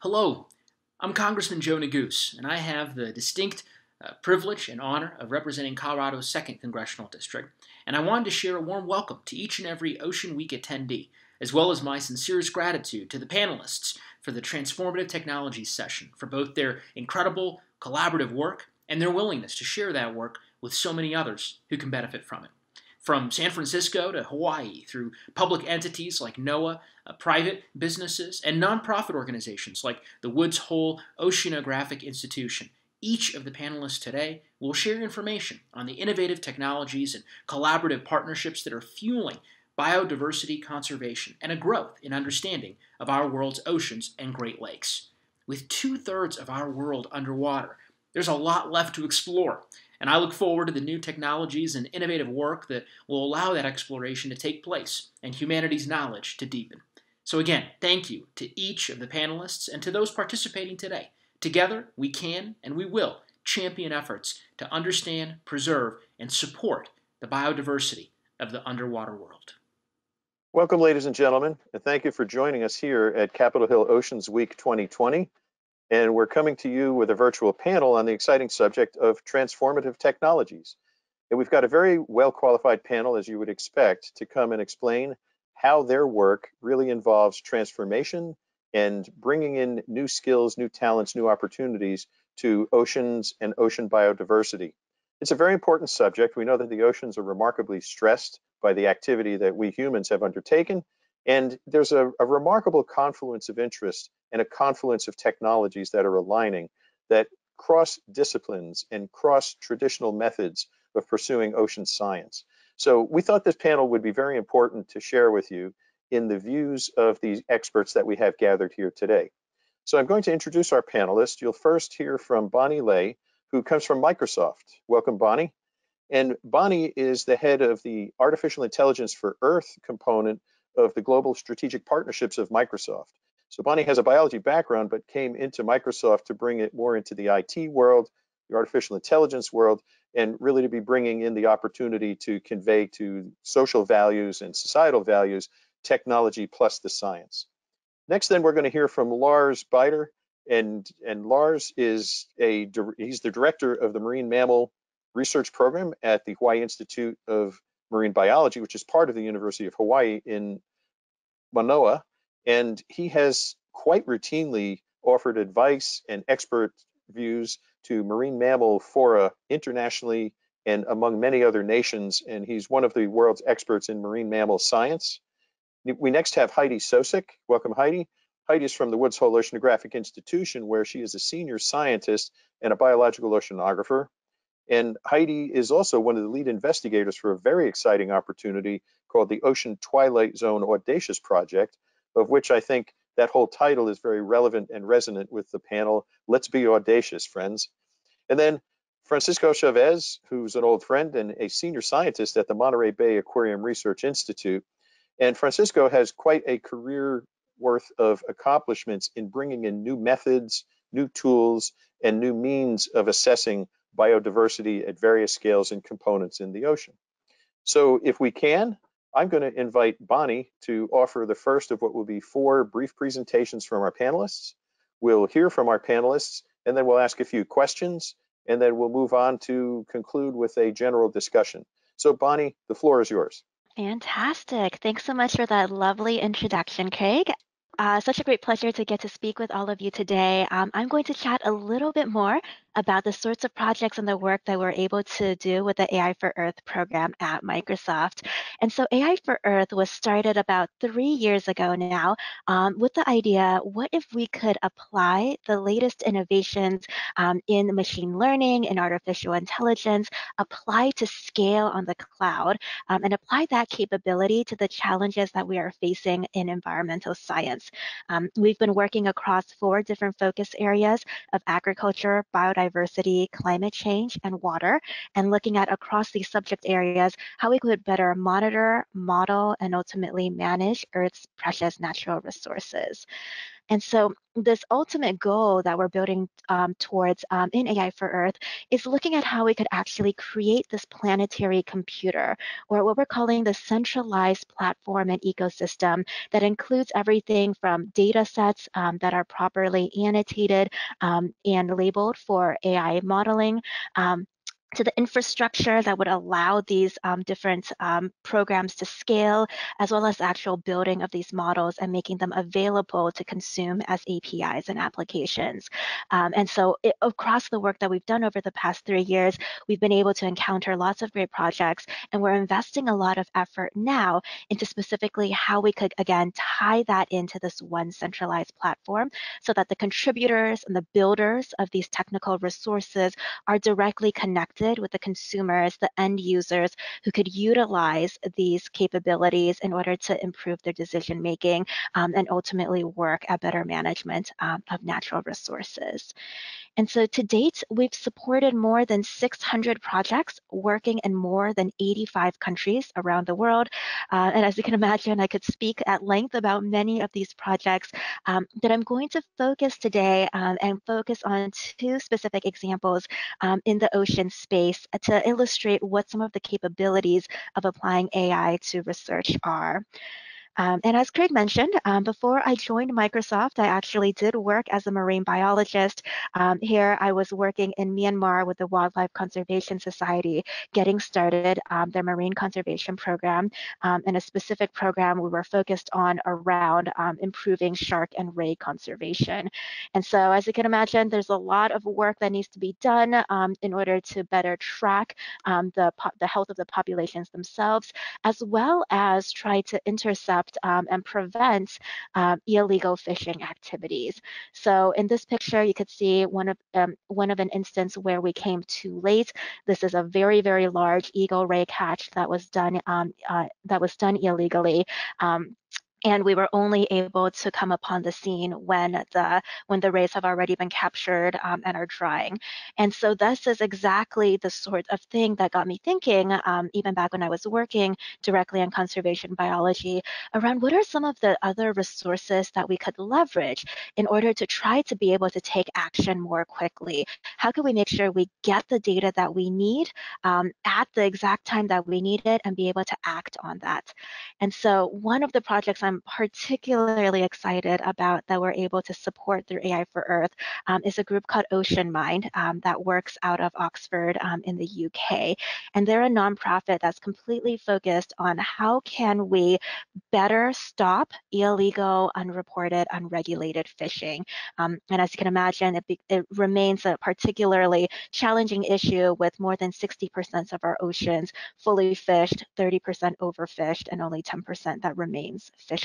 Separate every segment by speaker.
Speaker 1: Hello, I'm Congressman Joe Neguse, and I have the distinct privilege and honor of representing Colorado's 2nd Congressional District, and I wanted to share a warm welcome to each and every Ocean Week attendee, as well as my sincerest gratitude to the panelists for the Transformative Technologies session, for both their incredible collaborative work and their willingness to share that work with so many others who can benefit from it. From San Francisco to Hawaii, through public entities like NOAA, private businesses, and nonprofit organizations like the Woods Hole Oceanographic Institution, each of the panelists today will share information on the innovative technologies and collaborative partnerships that are fueling biodiversity conservation and a growth in understanding of our world's oceans and Great Lakes. With 2/3 of our world underwater, there's a lot left to explore, and I look forward to the new technologies and innovative work that will allow that exploration to take place and humanity's knowledge to deepen. So again, thank you to each of the panelists and to those participating today. Together, we can and we will champion efforts to understand, preserve, and support the biodiversity of the underwater world.
Speaker 2: Welcome, ladies and gentlemen, and thank you for joining us here at Capitol Hill Oceans Week 2020. And we're coming to you with a virtual panel on the exciting subject of transformative technologies. And we've got a very well-qualified panel, as you would expect, to come and explain how their work really involves transformation and bringing in new skills, new talents, new opportunities to oceans and ocean biodiversity. It's a very important subject. We know that the oceans are remarkably stressed by the activity that we humans have undertaken. And there's a remarkable confluence of interest and a confluence of technologies that are aligning that cross disciplines and cross traditional methods of pursuing ocean science. So we thought this panel would be very important to share with you in the views of the experts that we have gathered here today. So I'm going to introduce our panelists. You'll first hear from Bonnie Lay, who comes from Microsoft. Welcome, Bonnie. And Bonnie is the head of the Artificial Intelligence for Earth component of the Global Strategic Partnerships of Microsoft. So Bonnie has a biology background, but came into Microsoft to bring it more into the IT world, the artificial intelligence world, and really to be bringing in the opportunity to convey to social values and societal values, technology plus the science. Next, then, we're going to hear from Lars Bejder, and Lars is he's the director of the Marine Mammal Research Program at the Hawaii Institute of Marine Biology, which is part of the University of Hawaii in Manoa, and he has quite routinely offered advice and expert views to marine mammal fora internationally and among many other nations, and he's one of the world's experts in marine mammal science. We next have Heidi Sosik. Welcome, Heidi. Heidi is from the Woods Hole Oceanographic Institution, where she is a senior scientist and a biological oceanographer. And Heidi is also one of the lead investigators for a very exciting opportunity called the Ocean Twilight Zone Audacious Project, of which I think that whole title is very relevant and resonant with the panel. Let's be audacious, friends. And then Francisco Chavez, who's an old friend and a senior scientist at the Monterey Bay Aquarium Research Institute. And Francisco has quite a career worth of accomplishments in bringing in new methods, new tools, and new means of assessing biodiversity at various scales and components in the ocean. So if we can, I'm going to invite Bonnie to offer the first of what will be 4 brief presentations from our panelists. We'll hear from our panelists, and then we'll ask a few questions, and then we'll move on to conclude with a general discussion. So Bonnie, the floor is yours.
Speaker 3: Fantastic. Thanks so much for that lovely introduction, Craig. Such a great pleasure to get to speak with all of you today. I'm going to chat a little bit more about the sorts of projects and the work that we're able to do with the AI for Earth program at Microsoft. And so AI for Earth was started about 3 years ago now with the idea, what if we could apply the latest innovations in machine learning and artificial intelligence, apply to scale on the cloud, and apply that capability to the challenges that we are facing in environmental science. We've been working across 4 different focus areas of agriculture, biodiversity, climate change, and water, and looking at across these subject areas how we could better monitor, model, and ultimately manage Earth's precious natural resources. And so this ultimate goal that we're building towards in AI for Earth is looking at how we could actually create this planetary computer, or what we're calling the centralized platform and ecosystem that includes everything from data sets that are properly annotated and labeled for AI modeling, to the infrastructure that would allow these different programs to scale, as well as the actual building of these models and making them available to consume as APIs and applications. And so across the work that we've done over the past 3 years, we've been able to encounter lots of great projects, and we're investing a lot of effort now into specifically how we could, again, tie that into this one centralized platform so that the contributors and the builders of these technical resources are directly connected with the consumers, the end users who could utilize these capabilities in order to improve their decision making and ultimately work at better management of natural resources. And so to date, we've supported more than 600 projects working in more than 85 countries around the world. And as you can imagine, I could speak at length about many of these projects, but I'm going to focus today and focus on 2 specific examples in the ocean space to illustrate what some of the capabilities of applying AI to research are. And as Craig mentioned, before I joined Microsoft, I actually did work as a marine biologist. Here I was working in Myanmar with the Wildlife Conservation Society, getting started their marine conservation program. And a specific program we were focused on around improving shark and ray conservation. And so as you can imagine, there's a lot of work that needs to be done in order to better track the health of the populations themselves, as well as try to intercept and prevent illegal fishing activities. So in this picture, you could see one of an instance where we came too late. This is a very, very large eagle ray catch that was done illegally. And we were only able to come upon the scene when the rays have already been captured and are drying. And so this is exactly the sort of thing that got me thinking, even back when I was working directly in conservation biology, around what are some of the other resources that we could leverage in order to try to be able to take action more quickly? How can we make sure we get the data that we need at the exact time that we need it and be able to act on that? And so one of the projects I'm particularly excited about that we're able to support through AI for Earth is a group called OceanMind that works out of Oxford in the UK. And they're a nonprofit that's completely focused on how can we better stop illegal, unreported, unregulated fishing. And as you can imagine, it remains a particularly challenging issue with more than 60% of our oceans fully fished, 30% overfished, and only 10% that remains fishable.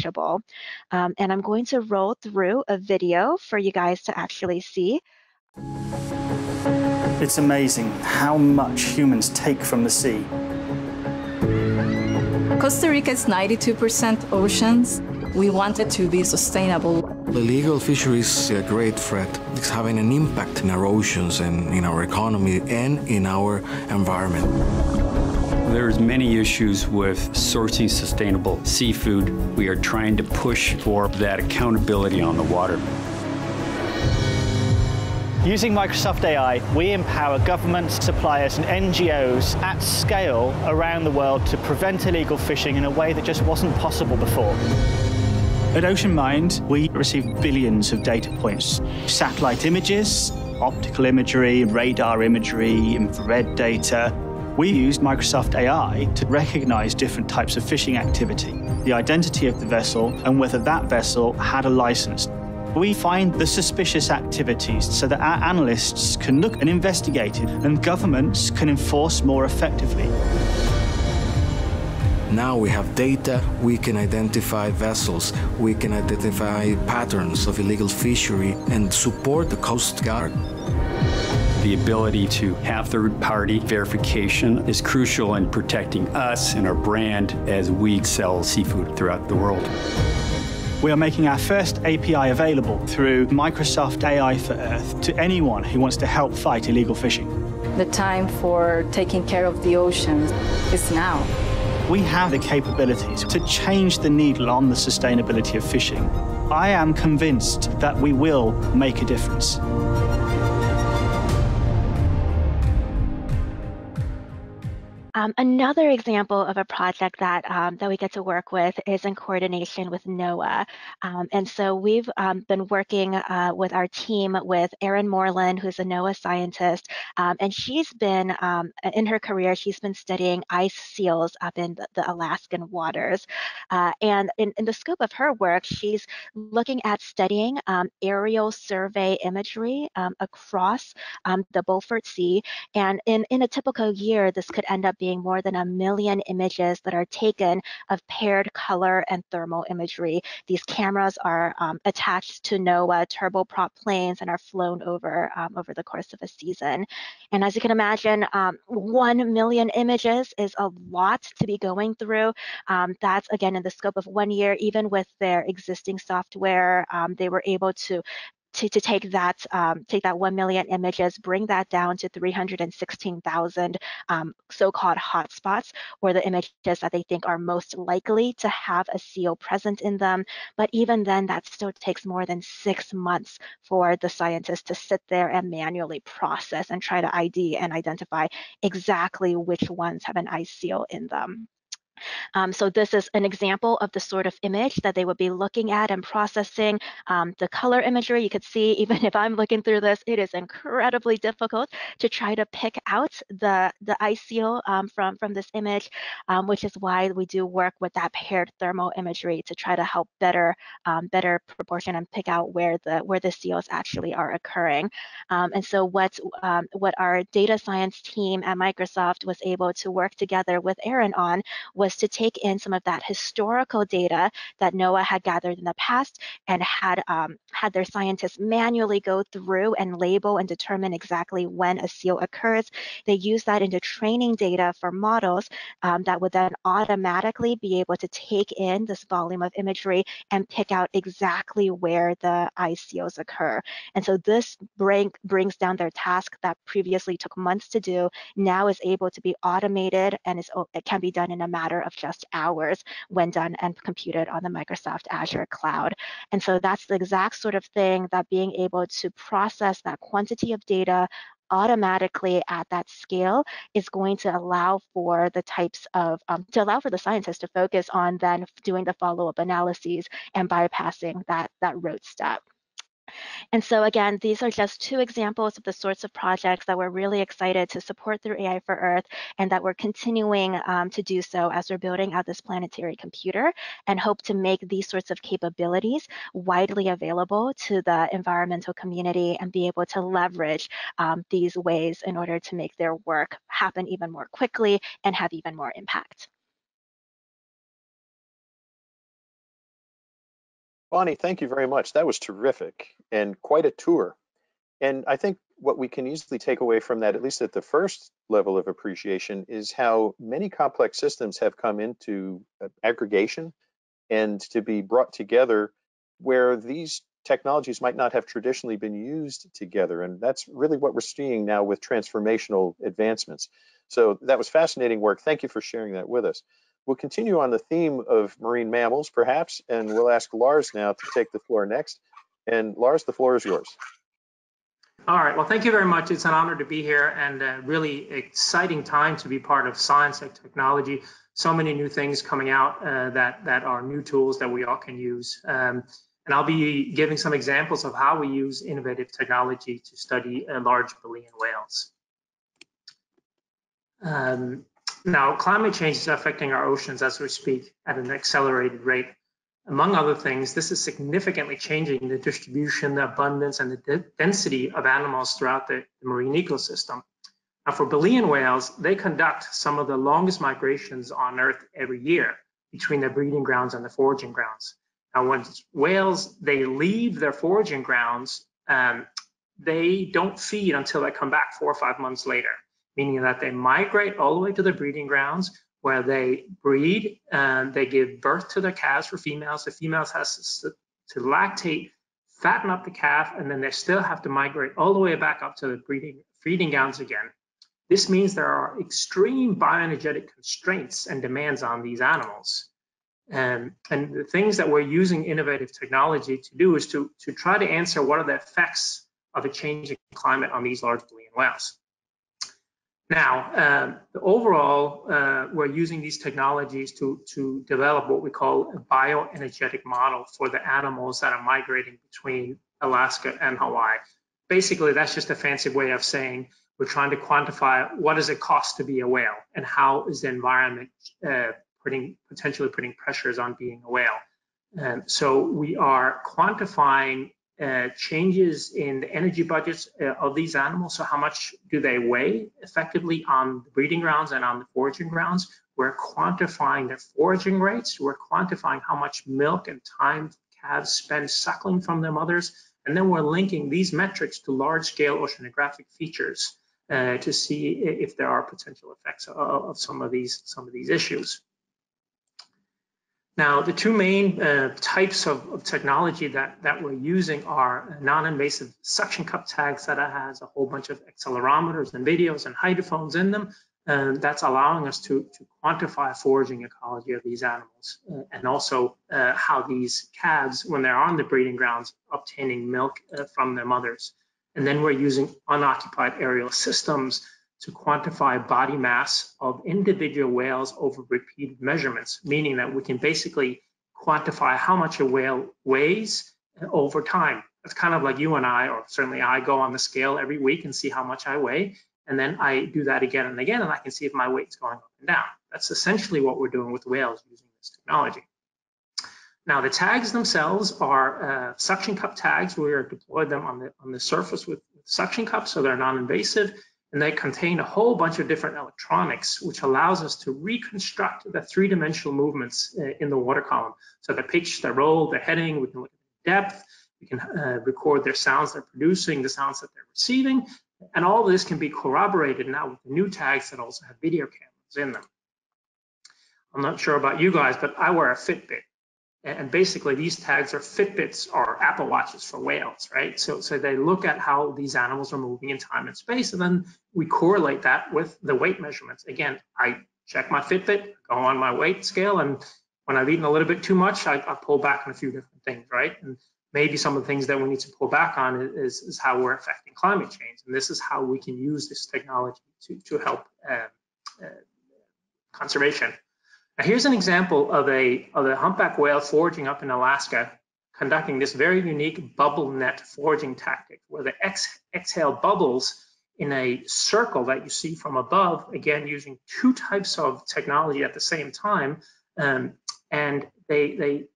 Speaker 3: And I'm going to roll through a video for you guys to actually see.
Speaker 4: It's amazing how much humans take from the sea.
Speaker 5: Costa Rica is 92% oceans. We want it to be sustainable.
Speaker 6: Illegal fisheries is a great threat. It's having an impact in our oceans and in our economy and in our environment.
Speaker 7: There's many issues with sourcing sustainable seafood. We are trying to push for that accountability on the water.
Speaker 4: Using Microsoft AI, we empower governments, suppliers, and NGOs at scale around the world to prevent illegal fishing in a way that just wasn't possible before. At OceanMind, we receive billions of data points, satellite images, optical imagery, radar imagery, infrared data. We used Microsoft AI to recognize different types of fishing activity, the identity of the vessel, and whether that vessel had a license. We find the suspicious activities so that our analysts can look and investigate it, and governments can enforce more effectively.
Speaker 6: Now we have data, we can identify vessels, we can identify patterns of illegal fishery and support the Coast Guard.
Speaker 7: The ability to have third-party verification is crucial in protecting us and our brand as we sell seafood throughout the world.
Speaker 4: We are making our first API available through Microsoft AI for Earth to anyone who wants to help fight illegal fishing.
Speaker 5: The time for taking care of the oceans is now.
Speaker 4: We have the capabilities to change the needle on the sustainability of fishing. I am convinced that we will make a difference.
Speaker 3: Another example of a project that that we get to work with is in coordination with NOAA. And so we've been working with our team with Erin Moreland, who's a NOAA scientist, and she's been, in her career, she's been studying ice seals up in the Alaskan waters. And in the scope of her work, she's looking at studying aerial survey imagery across the Beaufort Sea. And in a typical year, this could end up being more than 1 million images that are taken of paired color and thermal imagery. These cameras are attached to NOAA turboprop planes and are flown over over the course of a season. And as you can imagine, 1 million images is a lot to be going through. That's again in the scope of 1 year. Even with their existing software, they were able to take that 1 million images, bring that down to 316,000 so-called hotspots, or the images that they think are most likely to have a seal present in them. But even then, that still takes more than 6 months for the scientists to sit there and manually process and try to ID and identify exactly which ones have an ice seal in them. So this is an example of the sort of image that they would be looking at and processing. The color imagery, you could see, even if I'm looking through this, it is incredibly difficult to try to pick out the ice seal from this image, which is why we do work with that paired thermal imagery to try to help better proportion and pick out where the seals actually are occurring. And so what our data science team at Microsoft was able to work together with Erin on was to take in some of that historical data that NOAA had gathered in the past and had their scientists manually go through and label and determine exactly when a seal occurs. They use that into training data for models that would then automatically be able to take in this volume of imagery and pick out exactly where the ice seals occur. And so this brings down their task that previously took months to do, now is able to be automated, and it can be done in a matter of just hours when done and computed on the Microsoft Azure cloud. And so that's the exact sort of thing that being able to process that quantity of data automatically at that scale is going to allow for the types of to allow for the scientists to focus on then doing the follow-up analyses and bypassing that rote step. And so again, these are just 2 examples of the sorts of projects that we're really excited to support through AI for Earth, and that we're continuing to do so as we're building out this planetary computer, and hope to make these sorts of capabilities widely available to the environmental community and be able to leverage these ways in order to make their work happen even more quickly and have even more impact.
Speaker 2: Bonnie, thank you very much. That was terrific and quite a tour. And I think what we can easily take away from that, at least at the first level of appreciation, is how many complex systems have come into aggregation and to be brought together where these technologies might not have traditionally been used together. And that's really what we're seeing now with transformational advancements. So that was fascinating work. Thank you for sharing that with us. We'll continue on the theme of marine mammals, perhaps, and we'll ask Lars now to take the floor next. And Lars, the floor is yours.
Speaker 8: All right, well, thank you very much. It's an honor to be here, and a really exciting time to be part of science and technology. So many new things coming out that are new tools that we all can use. And I'll be giving some examples of how we use innovative technology to study large baleen whales. Now, climate change is affecting our oceans as we speak at an accelerated rate. Among other things, this is significantly changing the distribution, the abundance, and the density of animals throughout the marine ecosystem. Now, for baleen whales, they conduct some of the longest migrations on Earth every year between their breeding grounds and the foraging grounds. Now, when whales, they leave their foraging grounds, they don't feed until they come back 4 or 5 months later, meaning that they migrate all the way to the breeding grounds where they breed and they give birth to their calves for females. The females has to lactate, fatten up the calf, and then they still have to migrate all the way back up to the breeding grounds again. This means there are extreme bioenergetic constraints and demands on these animals. And the things that we're using innovative technology to do is to try to answer what are the effects of a changing climate on these large baleen whales. Now, overall, we're using these technologies to develop what we call a bioenergetic model for the animals that are migrating between Alaska and Hawaii. Basically, that's just a fancy way of saying we're trying to quantify what does it cost to be a whale and how is the environment potentially putting pressures on being a whale. And so we are quantifying changes in the energy budgets of these animals. So how much do they weigh effectively on the breeding grounds and on the foraging grounds? We're quantifying their foraging rates. We're quantifying how much milk and time calves spend suckling from their mothers. And then we're linking these metrics to large-scale oceanographic features to see if there are potential effects of some of these issues. Now, the two main types of technology that we're using are non-invasive suction cup tags that has a whole bunch of accelerometers and videos and hydrophones in them. That's allowing us to quantify foraging ecology of these animals and also how these calves, when they're on the breeding grounds, obtaining milk from their mothers. And then we're using unoccupied aerial systems to quantify body mass of individual whales over repeated measurements, meaning that we can basically quantify how much a whale weighs over time. It's kind of like you and I, or certainly I, go on the scale every week and see how much I weigh, and then I do that again and again, and I can see if my weight's going up and down. That's essentially what we're doing with whales using this technology. Now, the tags themselves are suction cup tags. We are deployed them on the surface with suction cups, so they're non-invasive. And they contain a whole bunch of different electronics, which allows us to reconstruct the three-dimensional movements in the water column. So the pitch, the roll, the heading, we can look at the depth, we can record their sounds they're producing, the sounds that they're receiving, and all of this can be corroborated now with the new tags that also have video cameras in them. I'm not sure about you guys, but I wear a Fitbit. And basically, these tags are Fitbits or Apple Watches for whales, right? So they look at how these animals are moving in time and space, and then we correlate that with the weight measurements. Again, I check my Fitbit, go on my weight scale, and when I've eaten a little bit too much, I pull back on a few different things, right? And maybe some of the things that we need to pull back on is how we're affecting climate change. And this is how we can use this technology to help conservation. Now, here's an example of a humpback whale foraging up in Alaska, conducting this very unique bubble net foraging tactic, where the exhale bubbles in a circle that you see from above, again, using two types of technology at the same time. And they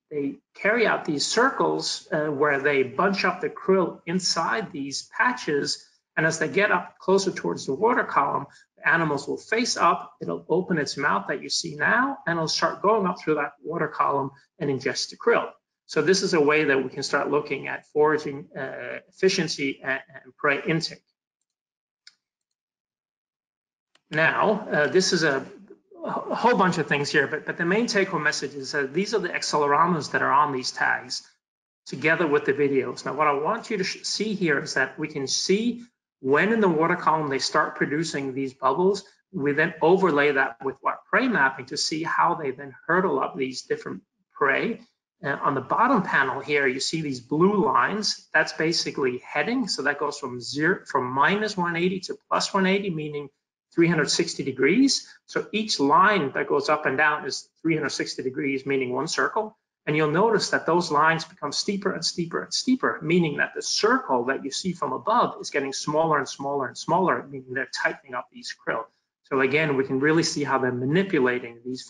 Speaker 8: carry out these circles where they bunch up the krill inside these patches. And as they get up closer towards the water column, the animals will face up, it'll open its mouth that you see now, and it'll start going up through that water column and ingest the krill. So this is a way that we can start looking at foraging efficiency and prey intake. Now, this is a whole bunch of things here, but the main take-home message is that these are the accelerometers that are on these tags together with the videos. Now, what I want you to see here is that we can see when in the water column they start producing these bubbles. We then overlay that with what prey mapping to see how they then hurdle up these different prey. On the bottom panel here, you see these blue lines. That's basically heading. So that goes from minus 180 to plus 180, meaning 360 degrees. So each line that goes up and down is 360 degrees, meaning one circle. And you'll notice that those lines become steeper and steeper and steeper, meaning that the circle that you see from above is getting smaller and smaller and smaller, meaning they're tightening up these krill. So again, we can really see how they're manipulating these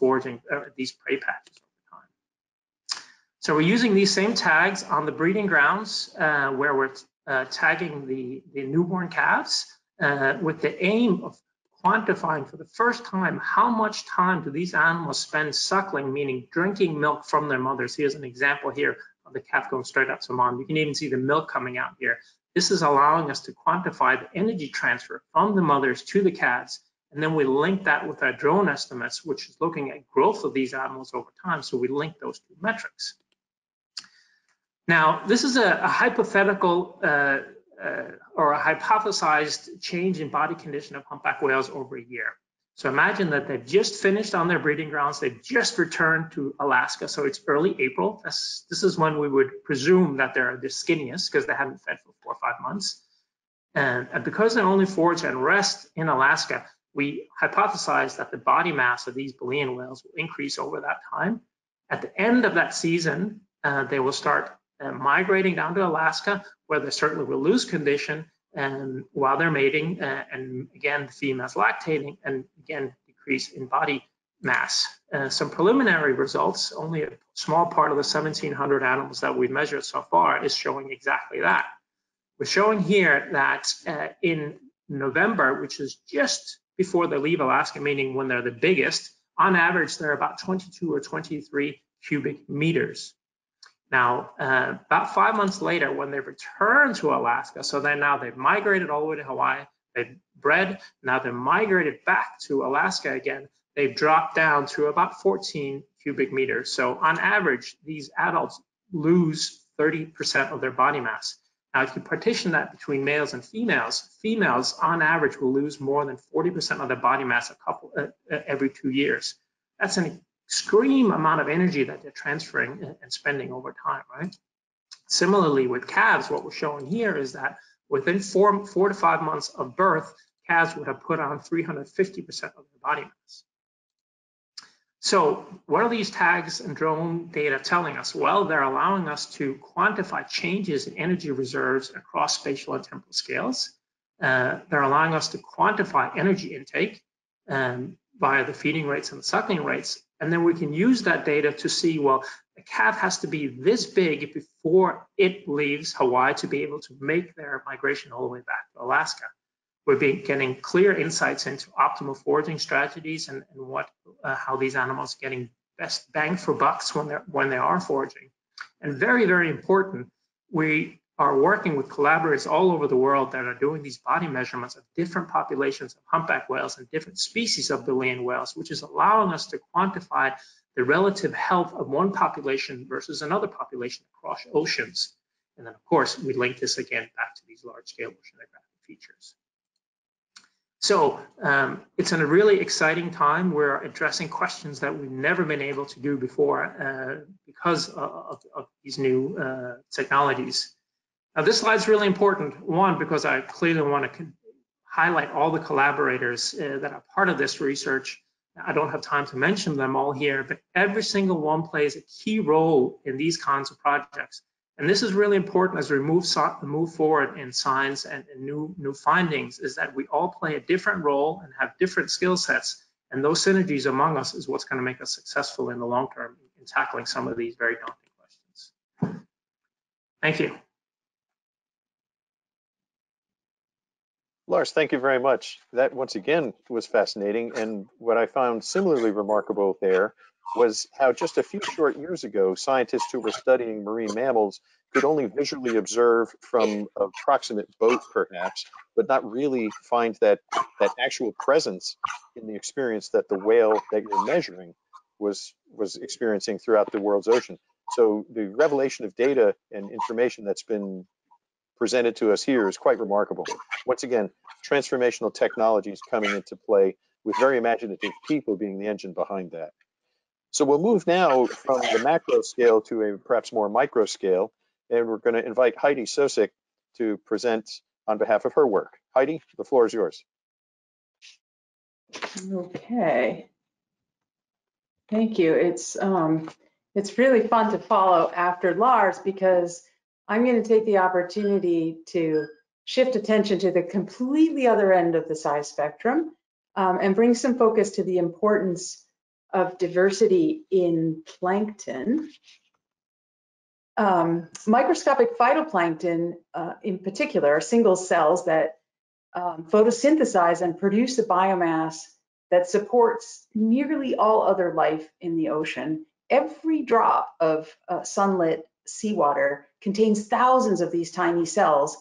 Speaker 8: these prey patches over time. So we're using these same tags on the breeding grounds where we're tagging the newborn calves with the aim of quantifying for the first time how much time do these animals spend suckling, meaning drinking milk from their mothers. Here's an example here of the calf going straight up to mom. You can even see the milk coming out here. This is allowing us to quantify the energy transfer from the mothers to the calves, and then we link that with our drone estimates, which is looking at growth of these animals over time. So we link those two metrics. Now, this is a hypothetical or a hypothesized change in body condition of humpback whales over a year. So imagine that they've just finished on their breeding grounds. They've just returned to Alaska. So it's early April. This is when we would presume that they're the skinniest because they haven't fed for 4 or 5 months. And because they only forage and rest in Alaska, we hypothesize that the body mass of these baleen whales will increase over that time. At the end of that season, they will start migrating down to Alaska, where they certainly will lose condition and while they're mating, and again, the females lactating, and again, decrease in body mass. Some preliminary results, only a small part of the 1,700 animals that we've measured so far is showing exactly that. We're showing here that in November, which is just before they leave Alaska, meaning when they're the biggest, on average, they're about 22 or 23 cubic meters. Now, about 5 months later, when they return to Alaska, so then now they've migrated all the way to Hawaii, they've bred, now they're migrated back to Alaska again, they've dropped down to about 14 cubic meters. So on average, these adults lose 30% of their body mass. Now, if you partition that between males and females, females on average will lose more than 40% of their body mass every 2 years. That's an extreme amount of energy that they're transferring and spending over time, right? Similarly, with calves, what we're showing here is that within 4 to 5 months of birth, calves would have put on 350% of their body mass. So what are these tags and drone data telling us? Well, they're allowing us to quantify changes in energy reserves across spatial and temporal scales. They're allowing us to quantify energy intake via the feeding rates and the suckling rates. And then we can use that data to see, well, a calf has to be this big before it leaves Hawaii to be able to make their migration all the way back to Alaska. We're getting clear insights into optimal foraging strategies and how these animals are getting best bang for bucks when they are foraging. And very, very important, we are working with collaborators all over the world that are doing these body measurements of different populations of humpback whales and different species of baleen whales, which is allowing us to quantify the relative health of one population versus another population across oceans. And then, of course, we link this again back to these large-scale oceanographic features. So it's a really exciting time. We're addressing questions that we've never been able to do before because of these new technologies. Now, this slide is really important, one, because I clearly want to highlight all the collaborators that are part of this research. I don't have time to mention them all here, but every single one plays a key role in these kinds of projects. And this is really important as we move forward in science and new findings, is that we all play a different role and have different skill sets. And those synergies among us is what's going to make us successful in the long term in tackling some of these very daunting questions. Thank you.
Speaker 2: Lars, thank you very much. That, once again, was fascinating. And what I found similarly remarkable there was how just a few short years ago, scientists who were studying marine mammals could only visually observe from a proximate boat, perhaps, but not really find that actual presence in the experience that the whale that you're measuring was experiencing throughout the world's ocean. So the revelation of data and information that's been presented to us here is quite remarkable. Once again, transformational technologies coming into play with very imaginative people being the engine behind that. So we'll move now from the macro scale to a perhaps more micro scale, and we're going to invite Heidi Sosik to present on behalf of her work. Heidi, the floor is yours.
Speaker 9: Okay. Thank you. It's really fun to follow after Lars because I'm going to take the opportunity to shift attention to the completely other end of the size spectrum and bring some focus to the importance of diversity in plankton. Microscopic phytoplankton in particular are single cells that photosynthesize and produce a biomass that supports nearly all other life in the ocean. Every drop of sunlit seawater contains thousands of these tiny cells,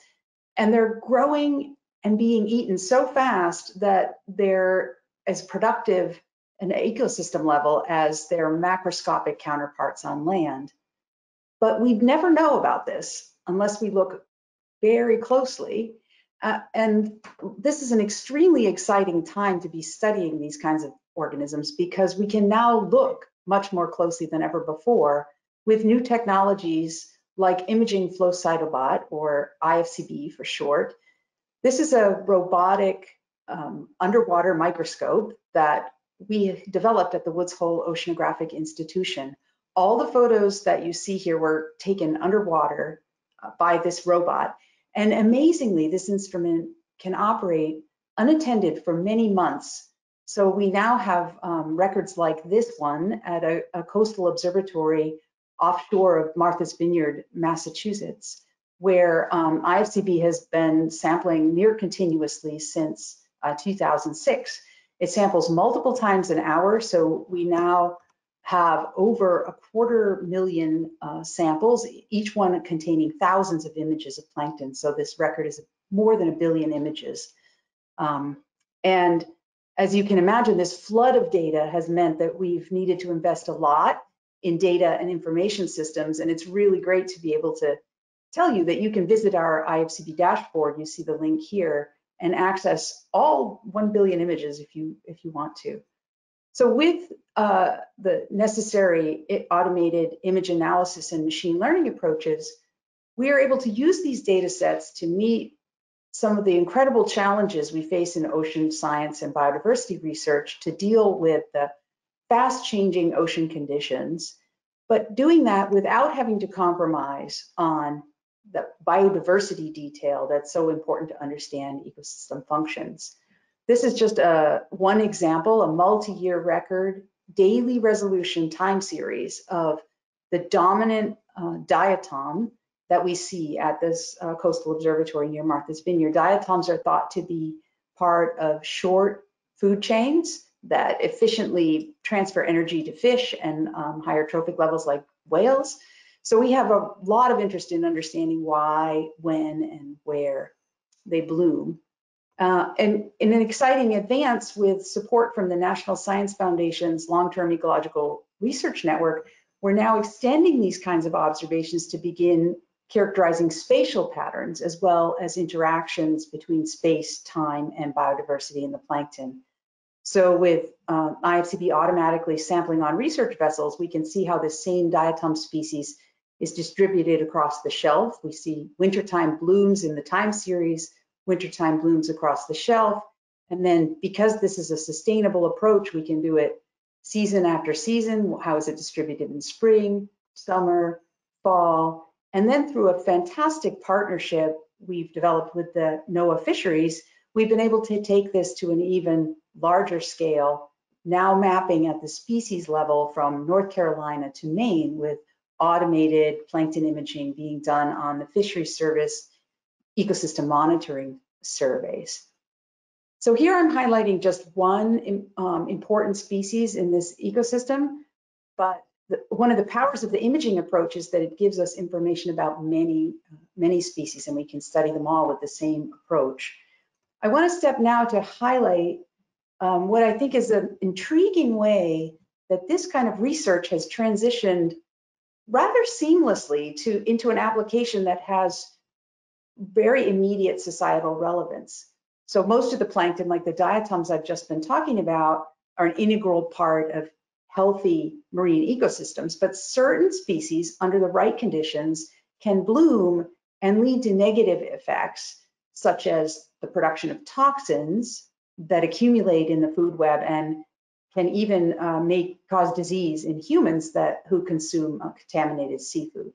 Speaker 9: and they're growing and being eaten so fast that they're as productive an ecosystem level as their macroscopic counterparts on land. But we'd never know about this unless we look very closely. And this is an extremely exciting time to be studying these kinds of organisms, because we can now look much more closely than ever before with new technologies like imaging flow cytobot, or IFCB for short. This is a robotic underwater microscope that we developed at the Woods Hole Oceanographic Institution. All the photos that you see here were taken underwater by this robot. And amazingly, this instrument can operate unattended for many months. So we now have records like this one at a coastal observatory offshore of Martha's Vineyard, Massachusetts, where IFCB has been sampling near continuously since 2006. It samples multiple times an hour, so we now have over 250,000 samples, each one containing thousands of images of plankton. So this record is more than 1 billion images. And as you can imagine, this flood of data has meant that we've needed to invest a lot in data and information systems, and it's really great to be able to tell you that you can visit our IFCB dashboard. You see the link here, and access all 1 billion images if you want to. So with the necessary automated image analysis and machine learning approaches, we are able to use these data sets to meet some of the incredible challenges we face in ocean science and biodiversity research to deal with the fast changing ocean conditions, but doing that without having to compromise on the biodiversity detail that's so important to understand ecosystem functions. This is just one example, a multi-year record, daily resolution time series of the dominant diatom that we see at this coastal observatory near Martha's Vineyard. Diatoms are thought to be part of short food chains that efficiently transfer energy to fish and higher trophic levels like whales. So we have a lot of interest in understanding why, when, and where they bloom. And in an exciting advance with support from the National Science Foundation's Long-Term Ecological Research Network, we're now extending these kinds of observations to begin characterizing spatial patterns as well as interactions between space, time, and biodiversity in the plankton. So with IFCB automatically sampling on research vessels, we can see how the same diatom species is distributed across the shelf. We see wintertime blooms in the time series, wintertime blooms across the shelf. And then because this is a sustainable approach, we can do it season after season. How is it distributed in spring, summer, fall? And then through a fantastic partnership we've developed with the NOAA fisheries, we've been able to take this to an even larger scale, now mapping at the species level from North Carolina to Maine, with automated plankton imaging being done on the Fisheries Service ecosystem monitoring surveys. So here I'm highlighting just one important species in this ecosystem, but one of the powers of the imaging approach is that it gives us information about many species, and we can study them all with the same approach. I want to step now to highlight what I think is an intriguing way that this kind of research has transitioned rather seamlessly into an application that has very immediate societal relevance. So most of the plankton, like the diatoms I've just been talking about, are an integral part of healthy marine ecosystems, but certain species under the right conditions can bloom and lead to negative effects, such as the production of toxins that accumulate in the food web and can even cause disease in humans who consume contaminated seafood.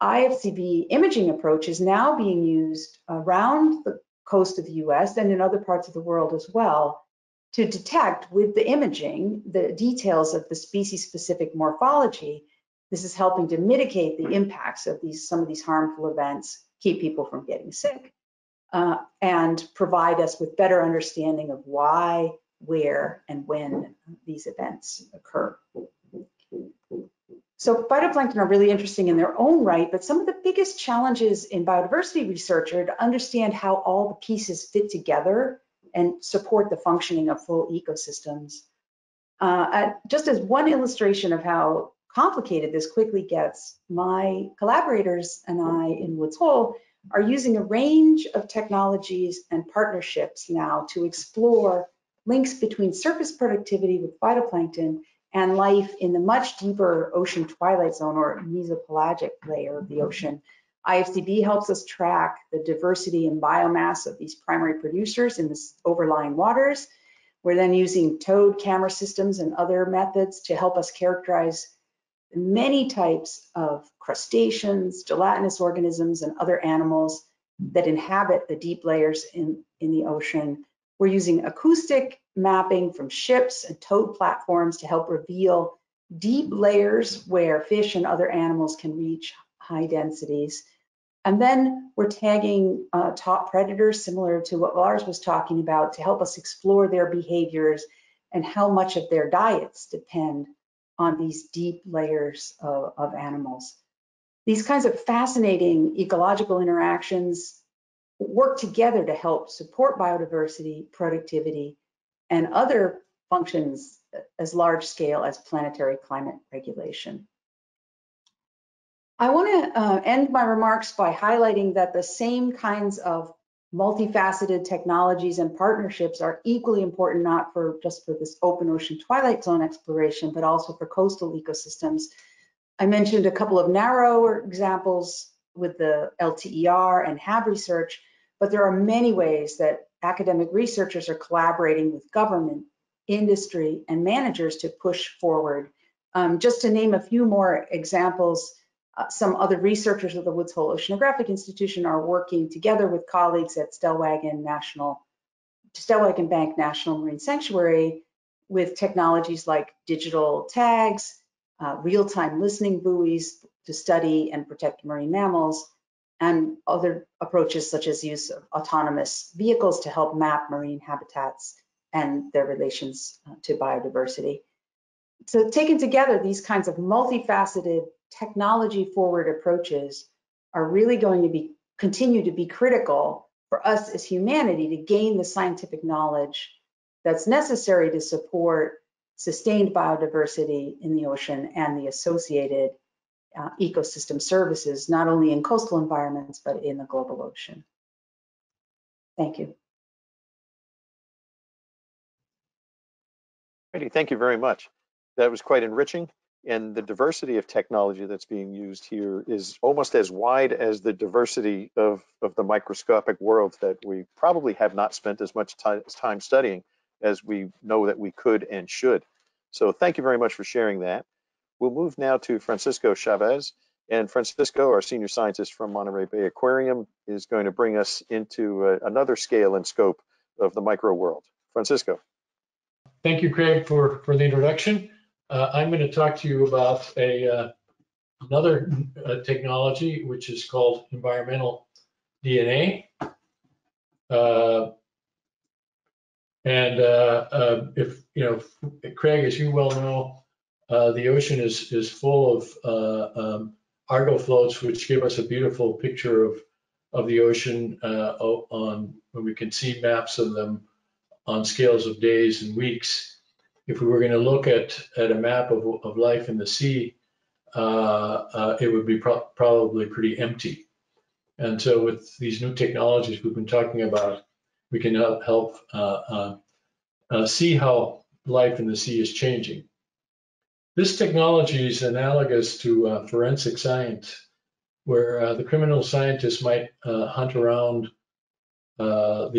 Speaker 9: IFCB imaging approach is now being used around the coast of the US and in other parts of the world as well to detect with the imaging the details of the species-specific morphology. This is helping to mitigate the impacts of some of these harmful events, keep people from getting sick, and provide us with better understanding of why, where, and when these events occur. So phytoplankton are really interesting in their own right, but some of the biggest challenges in biodiversity research are to understand how all the pieces fit together and support the functioning of full ecosystems. Just as one illustration of how complicated this quickly gets, my collaborators and I in Woods Hole are using a range of technologies and partnerships now to explore links between surface productivity with phytoplankton and life in the much deeper ocean twilight zone or mesopelagic layer of the ocean. IFCB helps us track the diversity and biomass of these primary producers in the overlying waters. We're then using towed camera systems and other methods to help us characterize many types of crustaceans, gelatinous organisms, and other animals that inhabit the deep layers in the ocean. We're using acoustic mapping from ships and towed platforms to help reveal deep layers where fish and other animals can reach high densities. And then we're tagging top predators, similar to what Lars was talking about, to help us explore their behaviors and how much of their diets depend on these deep layers of animals. These kinds of fascinating ecological interactions work together to help support biodiversity, productivity, and other functions as large scale as planetary climate regulation. I want to end my remarks by highlighting that the same kinds of multifaceted technologies and partnerships are equally important, not just for this open ocean twilight zone exploration, but also for coastal ecosystems. I mentioned a couple of narrower examples with the LTER and HAB research, but there are many ways that academic researchers are collaborating with government, industry, and managers to push forward. Just to name a few more examples, some other researchers of the Woods Hole Oceanographic Institution are working together with colleagues at Stellwagen Bank National Marine Sanctuary with technologies like digital tags, real-time listening buoys to study and protect marine mammals, and other approaches such as use of autonomous vehicles to help map marine habitats and their relations to biodiversity. So taken together, these kinds of multifaceted technology-forward approaches are really going to continue to be critical for us as humanity to gain the scientific knowledge that's necessary to support sustained biodiversity in the ocean and the associated ecosystem services, not only in coastal environments, but in the global ocean. Thank you.
Speaker 2: Heidi, thank you very much. That was quite enriching, and the diversity of technology that's being used here is almost as wide as the diversity of the microscopic world that we probably have not spent as much time studying as we know that we could and should. So thank you very much for sharing that. We'll move now to Francisco Chavez, and Francisco, our senior scientist from Monterey Bay Aquarium, is going to bring us into another scale and scope of the micro world. Francisco.
Speaker 10: Thank you, Craig, for the introduction. I'm going to talk to you about another technology, which is called environmental DNA. If you know, Craig, as you well know, the ocean is full of Argo floats, which give us a beautiful picture of the ocean when we can see maps of them on scales of days and weeks. If we were going to look at a map of life in the sea, it would be probably pretty empty. And so with these new technologies we've been talking about, we can help see how life in the sea is changing. This technology is analogous to forensic science, where the criminal scientist might hunt around a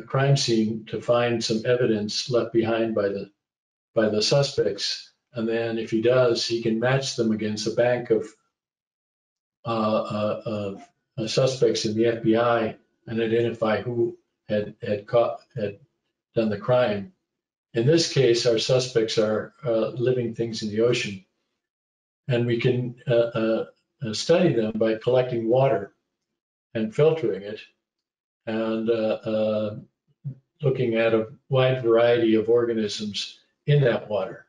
Speaker 10: crime scene to find some evidence left behind by the suspects, and then if he does, he can match them against a bank of suspects in the FBI and identify who had done the crime. In this case, our suspects are living things in the ocean, and we can study them by collecting water and filtering it, and looking at a wide variety of organisms in that water.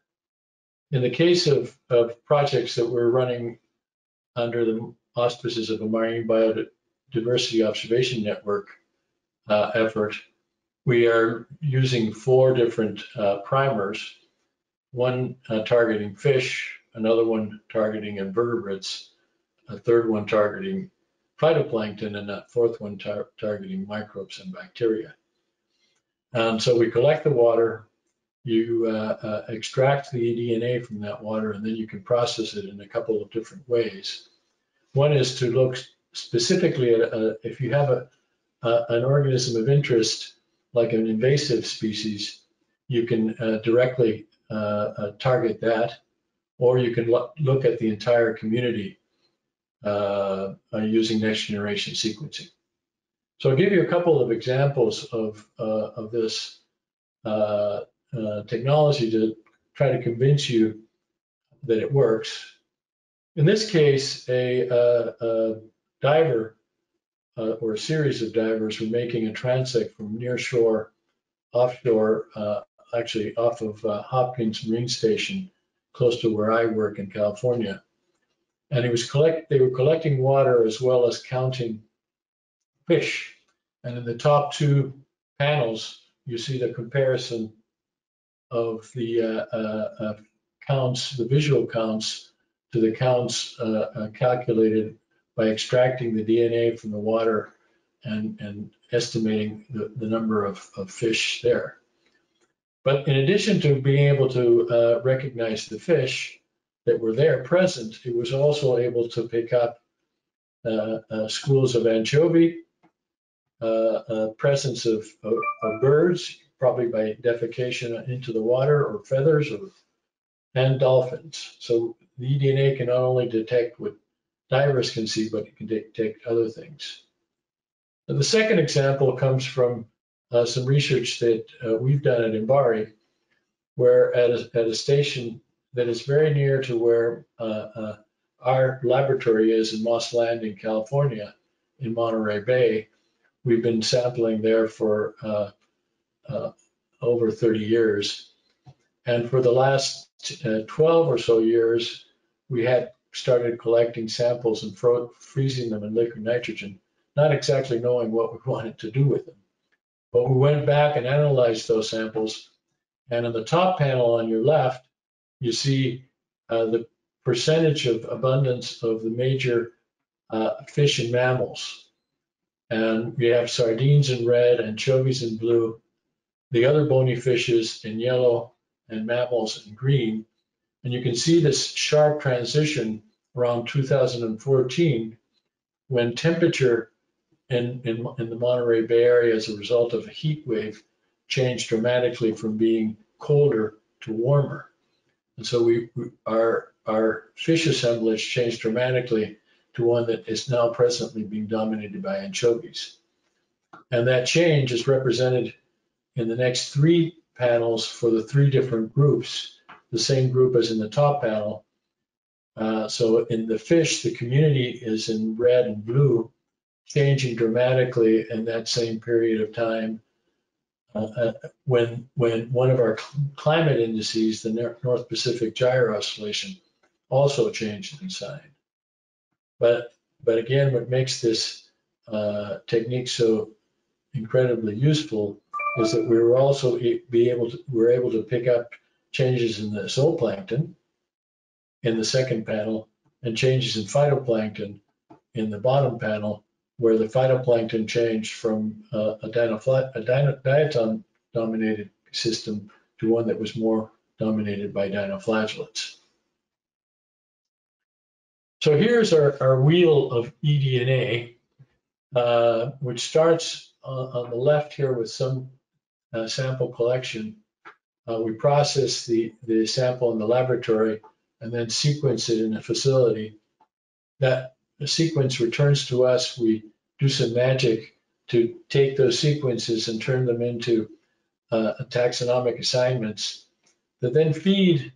Speaker 10: In the case of projects that we're running under the auspices of a Marine Biodiversity Observation Network effort, we are using 4 different primers, one targeting fish, another one targeting invertebrates, a third one targeting phytoplankton, and that fourth one targeting microbes and bacteria. And so we collect the water, you extract the DNA from that water, and then you can process it in a couple of different ways. One is to look specifically at if you have an organism of interest, like an invasive species, you can directly target that, or you can look at the entire community using next generation sequencing. So I'll give you a couple of examples of this technology to try to convince you that it works. In this case, a diver or a series of divers were making a transect from near shore offshore, actually off of Hopkins Marine Station, close to where I work in California. And they were collecting water as well as counting fish. And in the top two panels, you see the comparison of the counts, the visual counts, to the counts calculated by extracting the DNA from the water and estimating the number of fish there. But in addition to being able to recognize the fish that were there present, it was also able to pick up schools of anchovy, presence of birds, probably by defecation into the water, or feathers, and dolphins. So the eDNA can not only detect what divers can see, but it can detect other things. And the second example comes from some research that we've done at Mbari, where at a station that is very near to where our laboratory is in Moss Landing, California, in Monterey Bay. We've been sampling there for over 30 years. And for the last 12 or so years, we had started collecting samples and freezing them in liquid nitrogen, not exactly knowing what we wanted to do with them. But we went back and analyzed those samples. And on the top panel on your left, you see the percentage of abundance of the major fish and mammals. And we have sardines in red, anchovies in blue, the other bony fishes in yellow, and mammals in green. And you can see this sharp transition around 2014 when temperature in the Monterey Bay Area as a result of a heat wave changed dramatically from being colder to warmer. And so our fish assemblage changed dramatically to one that is now presently being dominated by anchovies. And that change is represented in the next three panels for the three different groups, the same group as in the top panel. So in the fish, the community is in red and blue, changing dramatically in that same period of time. When one of our climate indices, the North Pacific Gyre Oscillation, also changed in sign. But again, what makes this technique so incredibly useful is that we were also we're able to pick up changes in the zooplankton in the second panel and changes in phytoplankton in the bottom panel, where the phytoplankton changed from a diatom dominated system to one that was more dominated by dinoflagellates. So here's our wheel of eDNA, which starts on the left here with some sample collection. We process the sample in the laboratory and then sequence it in a facility. That the sequence returns to us. We do some magic to take those sequences and turn them into taxonomic assignments that then feed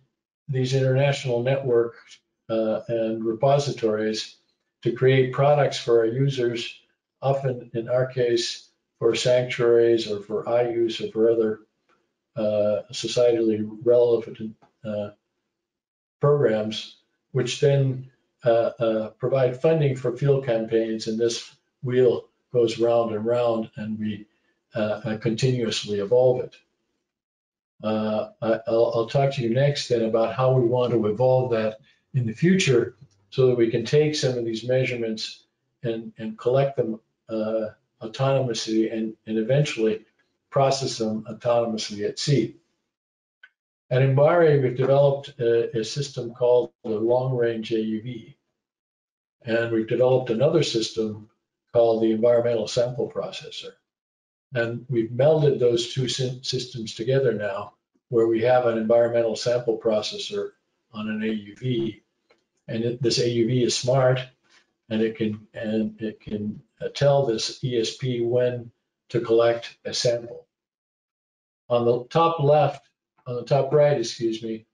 Speaker 10: these international networks and repositories to create products for our users, often in our case for sanctuaries or for use or for other societally relevant programs, which then provide funding for field campaigns, and this wheel goes round and round, and we continuously evolve it. I'll talk to you next then about how we want to evolve that in the future so that we can take some of these measurements and collect them autonomously and eventually process them autonomously at sea. At Monterey, we've developed a system called the long-range AUV. And we've developed another system called the environmental sample processor. And we've melded those two systems together now, where we have an environmental sample processor on an AUV. And this AUV is smart, and it can tell this ESP when to collect a sample. On the top left, on the top right, excuse me,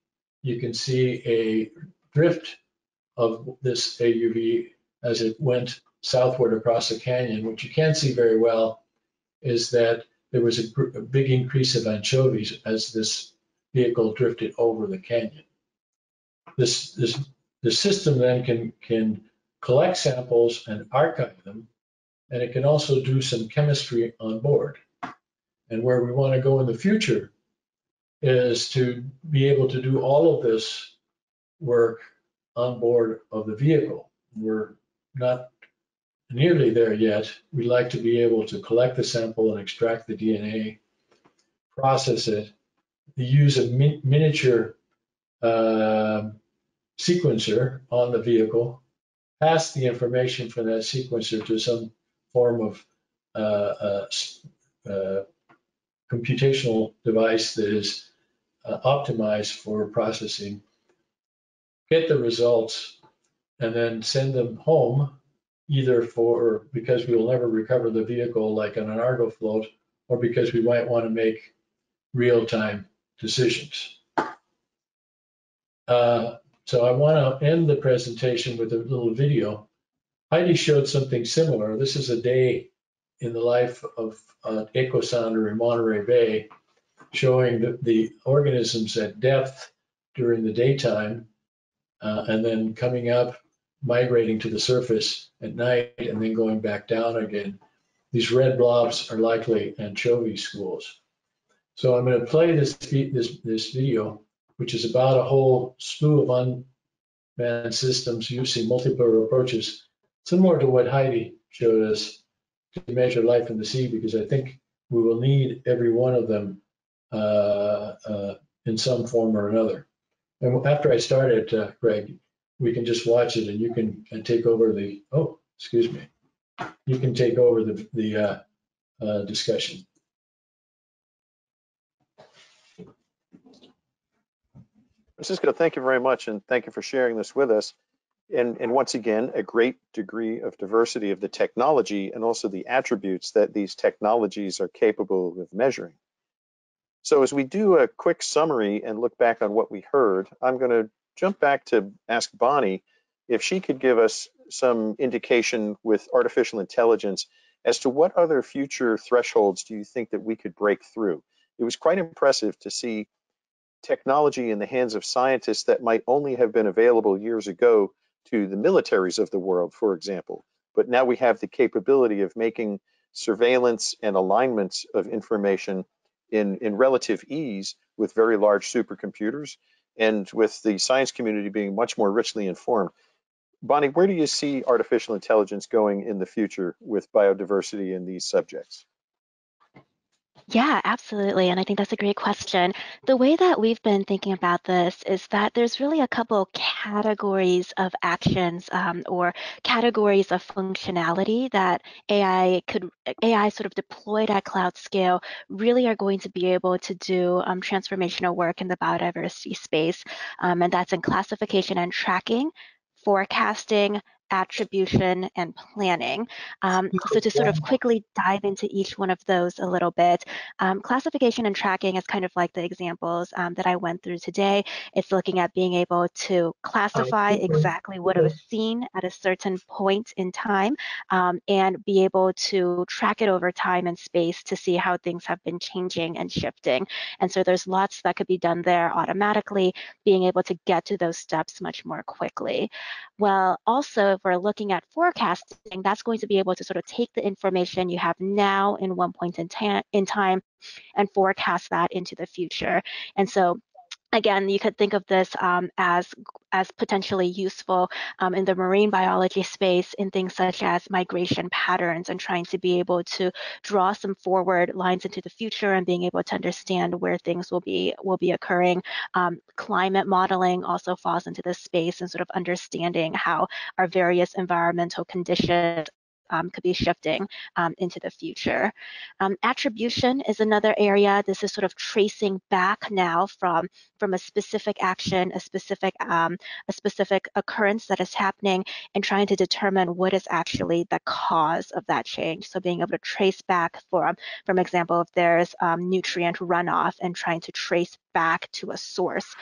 Speaker 10: you can see a drift of this AUV as it went southward across the canyon. What you can't see very well is that there was a big increase of anchovies as this vehicle drifted over the canyon. The system then can collect samples and archive them, and it can also do some chemistry on board. And where we want to go in the future is to be able to do all of this work on board of the vehicle. We're not nearly there yet. We'd like to be able to collect the sample and extract the DNA, process it, use a miniature sequencer on the vehicle, pass the information from that sequencer to some form of computational device that is optimized for processing, get the results, and then send them home, either because we will never recover the vehicle like on an Argo float, or because we might want to make real-time decisions. So I want to end the presentation with a little video. Heidi showed something similar. This is a day in the life of an echo sounder in Monterey Bay, showing the organisms at depth during the daytime, and then coming up, migrating to the surface at night, and then going back down again. These red blobs are likely anchovy schools. So I'm going to play this video, which is about a whole slew of unmanned systems using multiple approaches, similar to what Heidi showed us to measure life in the sea, because I think we will need every one of them in some form or another. And after I start it, Greg, we can just watch it, and you can take over the, oh, excuse me. You can take over the discussion.
Speaker 2: Francisco, thank you very much, and thank you for sharing this with us. And once again, a great degree of diversity of the technology and also the attributes that these technologies are capable of measuring. So as we do a quick summary and look back on what we heard, I'm going to jump back to ask Bonnie if she could give us some indication with artificial intelligence as to what other future thresholds do you think that we could break through. It was quite impressive to see technology in the hands of scientists that might only have been available years ago to the militaries of the world, for example. But now we have the capability of making surveillance and alignments of information in relative ease with very large supercomputers, and with the science community being much more richly informed. Bonnie, where do you see artificial intelligence going in the future with biodiversity and these subjects?
Speaker 3: Yeah, absolutely. And I think that's a great question. The way that we've been thinking about this is that there's really a couple categories of actions or categories of functionality that AI sort of deployed at cloud scale really are going to be able to do transformational work in the biodiversity space. And that's in classification and tracking, forecasting, attribution, and planning. So to sort of quickly dive into each one of those a little bit, classification and tracking is kind of like the examples that I went through today. It's looking at being able to classify exactly what was seen at a certain point in time and be able to track it over time and space to see how things have been changing and shifting. And so there's lots that could be done there automatically, being able to get to those steps much more quickly. Well, also, if we're looking at forecasting, that's going to be able to sort of take the information you have now in one point in time and forecast that into the future. And so Again, you could think of this as potentially useful in the marine biology space in things such as migration patterns and trying to be able to draw some forward lines into the future and being able to understand where things will be occurring. Climate modeling also falls into this space and sort of understanding how our various environmental conditions could be shifting into the future. Attribution is another area. This is sort of tracing back now from a specific action, a specific occurrence that is happening, and trying to determine what is actually the cause of that change. So being able to trace back from example, if there's nutrient runoff and trying to trace back to a source.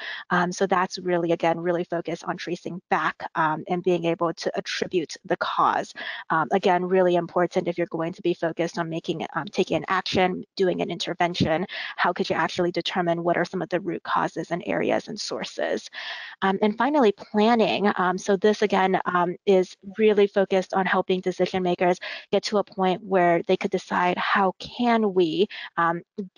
Speaker 3: So that's really, again, really focused on tracing back and being able to attribute the cause. Again, really important if you're going to be focused on taking an action, doing an intervention. How could you actually determine what are some of the root causes and areas and sources? And finally, planning. So this, again, is really focused on helping decision makers get to a point where they could decide how can we,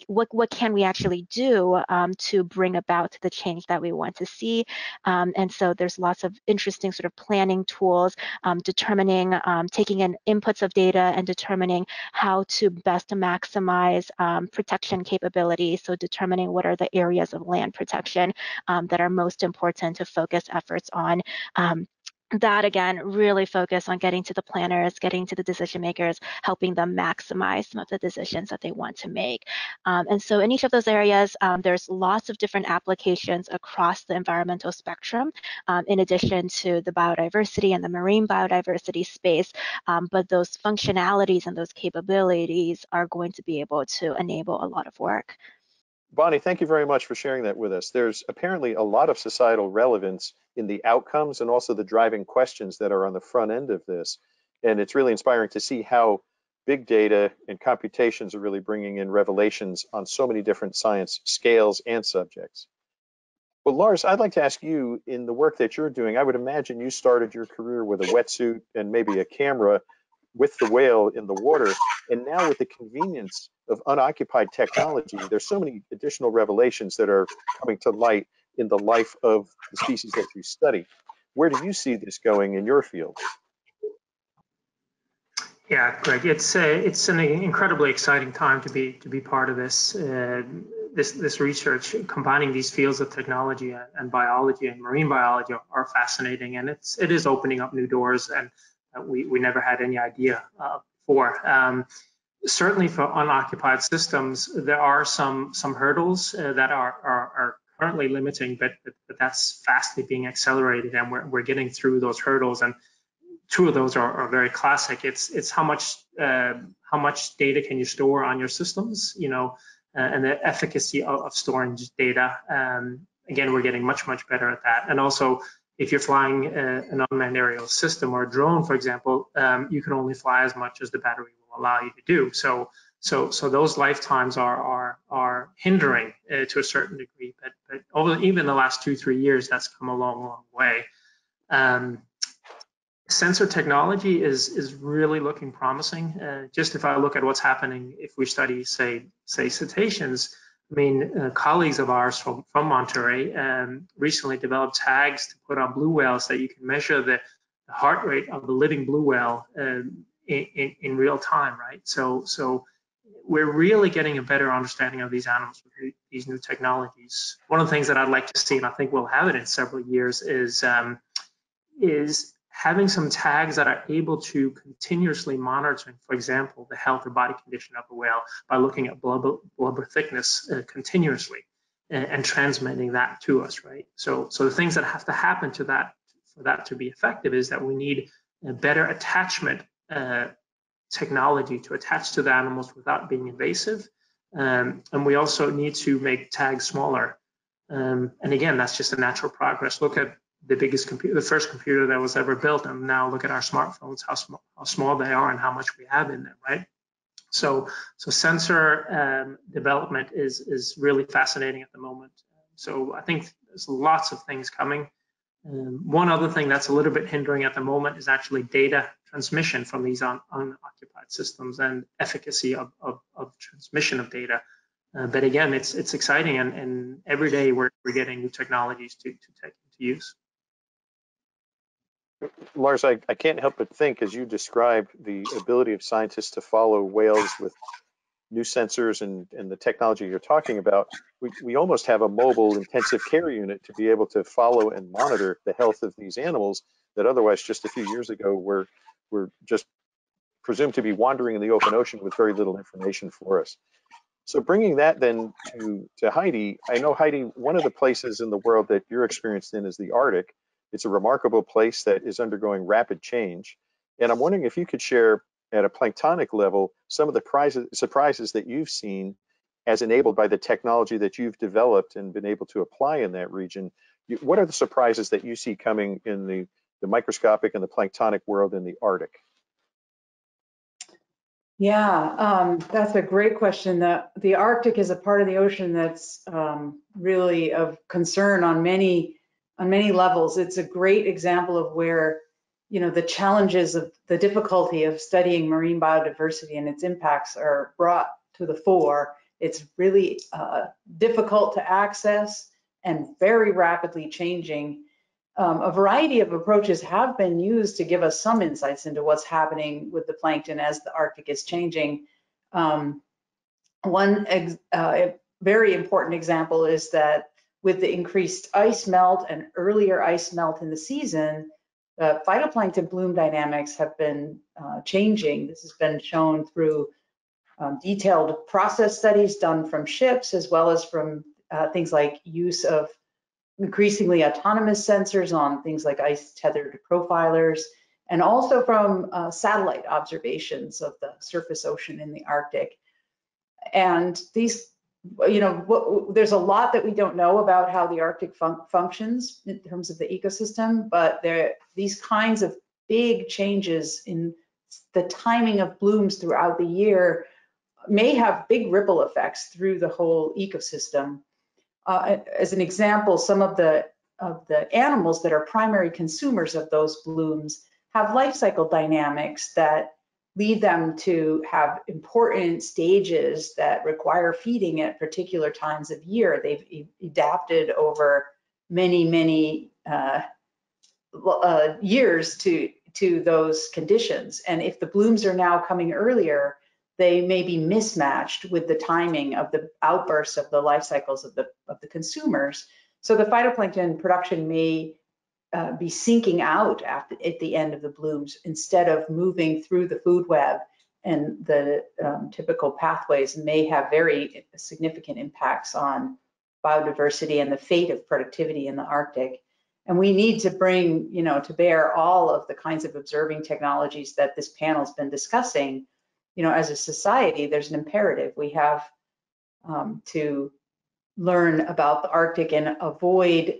Speaker 3: what can we actually do to bring about the change that we want to see. And so there's lots of interesting sort of planning tools, determining, taking in inputs of data and determining how to best maximize protection capability. So determining what are the areas of land protection that are most important to focus efforts on. That, again, really focus on getting to the planners, getting to the decision makers, helping them maximize some of the decisions that they want to make. And so in each of those areas, there's lots of different applications across the environmental spectrum, in addition to the biodiversity and the marine biodiversity space. But those functionalities and those capabilities are going to be able to enable a lot of work.
Speaker 2: Bonnie, thank you very much for sharing that with us. There's apparently a lot of societal relevance in the outcomes and also the driving questions that are on the front end of this. And it's really inspiring to see how big data and computations are really bringing in revelations on so many different science scales and subjects. Well, Lars, I'd like to ask you, in the work that you're doing, I would imagine you started your career with a wetsuit and maybe a camera with the whale in the water. And now with the convenience of unoccupied technology, there's so many additional revelations that are coming to light in the life of the species that you study. Where do you see this going in your field?
Speaker 8: Yeah, Greg, it's an incredibly exciting time to be part of this research. Combining these fields of technology and biology and marine biology are fascinating, and it is opening up new doors and we never had any idea for. Certainly for unoccupied systems, there are some hurdles that are currently limiting, but that's fastly being accelerated, and we're getting through those hurdles. And two of those are very classic. It's how much data can you store on your systems, and the efficacy of storing data. Again, we're getting much better at that. And also, if you're flying an unmanned aerial system or a drone, for example, you can only fly as much as the battery will allow you to do. So those lifetimes are hindering to a certain degree. But over even the last 2-3 years, that's come a long way. Sensor technology is really looking promising. Just if I look at what's happening, if we study, say cetaceans, I mean, colleagues of ours from Monterey recently developed tags to put on blue whales that you can measure the heart rate of the living blue whale in real time, right? So we're really getting a better understanding of these animals with these new technologies. One of the things that I'd like to see, and I think we'll have it in several years, is having some tags that are able to continuously monitor, for example, the health or body condition of a whale by looking at blubber thickness continuously and transmitting that to us, right? So the things that have to happen to that for that to be effective is that we need a better attachment technology to attach to the animals without being invasive, and we also need to make tags smaller. And again, that's just a natural progress. Look at the biggest computer, the first computer that was ever built, and now look at our smartphones, how small they are and how much we have in them, right? So sensor development is really fascinating at the moment. So I think there's lots of things coming. One other thing that's a little bit hindering at the moment is actually data transmission from these unoccupied systems and efficacy of transmission of data. But again, it's exciting, and every day we're getting new technologies to take into use.
Speaker 2: Lars, I can't help but think, as you described the ability of scientists to follow whales with new sensors and the technology you're talking about, we almost have a mobile intensive care unit to be able to follow and monitor the health of these animals that otherwise just a few years ago were just presumed to be wandering in the open ocean with very little information for us. So bringing that then to Heidi, I know, Heidi, one of the places in the world that you're experienced in is the Arctic. It's a remarkable place that is undergoing rapid change. And I'm wondering if you could share at a planktonic level some of the surprises that you've seen as enabled by the technology that you've developed and been able to apply in that region. What are the surprises that you see coming in the microscopic and the planktonic world in the Arctic?
Speaker 9: Yeah, that's a great question. The Arctic is a part of the ocean that's really of concern on many levels. It's a great example of where, the challenges of the difficulty of studying marine biodiversity and its impacts are brought to the fore. It's really difficult to access and very rapidly changing. A variety of approaches have been used to give us some insights into what's happening with the plankton as the Arctic is changing. One very important example is that with the increased ice melt and earlier ice melt in the season, the phytoplankton bloom dynamics have been changing. This has been shown through detailed process studies done from ships, as well as from things like use of increasingly autonomous sensors on things like ice tethered profilers, and also from satellite observations of the surface ocean in the Arctic. And these, there's a lot that we don't know about how the Arctic functions in terms of the ecosystem, but these kinds of big changes in the timing of blooms throughout the year may have big ripple effects through the whole ecosystem. As an example, some of the animals that are primary consumers of those blooms have life cycle dynamics that lead them to have important stages that require feeding at particular times of year. They've adapted over many years to those conditions. And if the blooms are now coming earlier, they may be mismatched with the timing of the outbursts of the life cycles of the consumers. So the phytoplankton production may be sinking out at the end of the blooms instead of moving through the food web, and the typical pathways may have very significant impacts on biodiversity and the fate of productivity in the Arctic. And we need to bring, to bear all of the kinds of observing technologies that this panel's been discussing. As a society, there's an imperative. We have to learn about the Arctic and avoid,